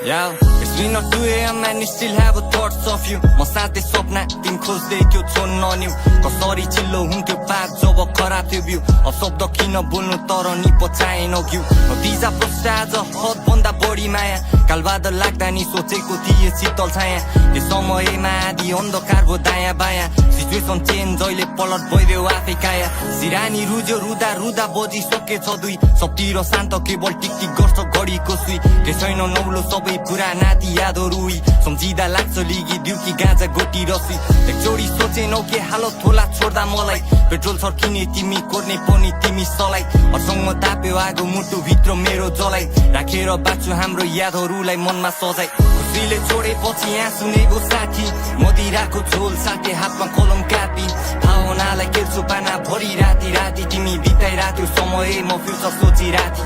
Yeah, it's been not 2 AM and you still have a thoughts of you. म साथै सपना तिमी खोज्दै थियो छोड्न न्यू कसरी चिल्लो हुन्थ्यो पार जब खराब थियो भ्यू अब शब्द किन बोल्नु तर नि पचाएन घिउ दिजा प्रष्ट आज हद भन्दा बढी माया कालबादल लाग्दा नि सोचेको थिए शीतल छाया त्यो समयमा आधी अन्धकार भो दायाँ बायाँ सिचुएसन चेन्ज अहिले पलट भइदियो आफै काया सिरानी रुज्यो रुदा रुदा बजिसकेछ दुई सबतिर शान्त केवल टिकटिक गर्छ घडीको सुई त्यसैन नौलो सबै पुरा नाति यादहरू सम्झिँदा लाग्छ लिगी दिउकी गाँजा गोटी रसी एकचोटि सोचेनौ के हालत होला छोड्दा मलाई पेट्रोल छर्किने तिमी कोर्ने पनि तिमी सलाई असँग ताप्यो आगो मुटु भित्र मेरो जलाई राखेर बाँच्छु हाम्रो यादहरूलाई मनमा सजाई खुसीले छोडेपछि यहाँ सुनेको साथी मदिराको झोल साथै हातमा कलम कापी भावनालाई केल्छु पाना भरि राति राति तिमी बिताइराख्यो समय म फ्युचर सोचिराथी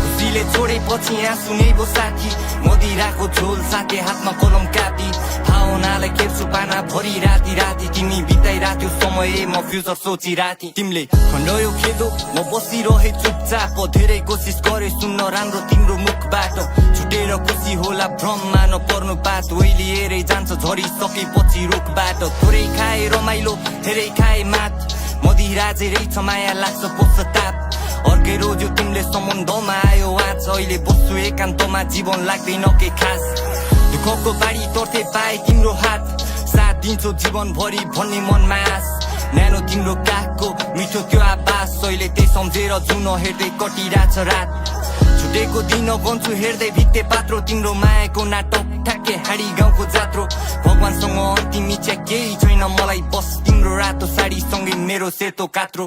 खुसीले छोडेपछि यहाँ सुनेको साथी मदिराको झोल साथै हातमा कलम कापी भावनालाई केल्छु पाना भरि राति राति तिमी बिताइराख्यो समय म फ्युचर सोचिराथी तिमीले खण्डयो खेदो म बसिरहे चुपचाप धेरै कोसिस गरे सुन्न राम्रो तिम्रो मुखबाट छुटेर खुसी होला भ्रममा नपर्नु बात ओइलिएरै जान्छ झरिसकेपछि रुखबाट थोरै खाए रमाइलो धेरै खाए मात मदिरा चाहिँ रहेछ माया लाग्छ पश्चाताप अर्कै रोज्यो तिमीले सम्बन्धमा आयो आँच अहिले बस्छु एकान्तमा जीवन लाग्दैन के खास दुःखको बाढी तर्थे पाए तिम्रो हात साथ दिन्छौ जीवनभरि भन्ने मनमा आस न्यानो तिम्रो काखको मिठो त्यो आवाज अहिले त्यही सम्झेर जुन हेर्दै कटिरहेछ रात छुटेको दिन बन्छु हेर्दै भित्ते पात्रो तिम्रो मायाको नाटक ठ्याक्कै हाडी गाउँको जात्रो भगवानसँग अन्तिम इच्छा केही छैन मलाई बस तिम्रो रातो साडी सँगै मेरो सेतो कात्रो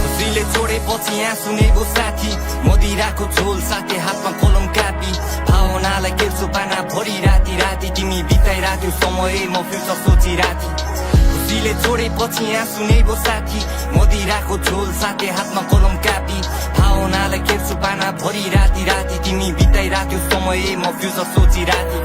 खुसीले छोडेपछि यहाँ सुनेको साथी मदिराको झोल साथै हातमा कलम कापी भावनालाई केल्छु पाना भरि राति राति तिमी बिताइराख्यो समय म फ्युचर सोचिराथी खुसीले छोडेपछि यहाँ सुनेको साथी मदिराको झोल साथै हातमा कलम कापी भावनालाई केल्छु पाना भरि राति राति तिमी बिताइराख्यो समय म फ्युचर सोचिराथी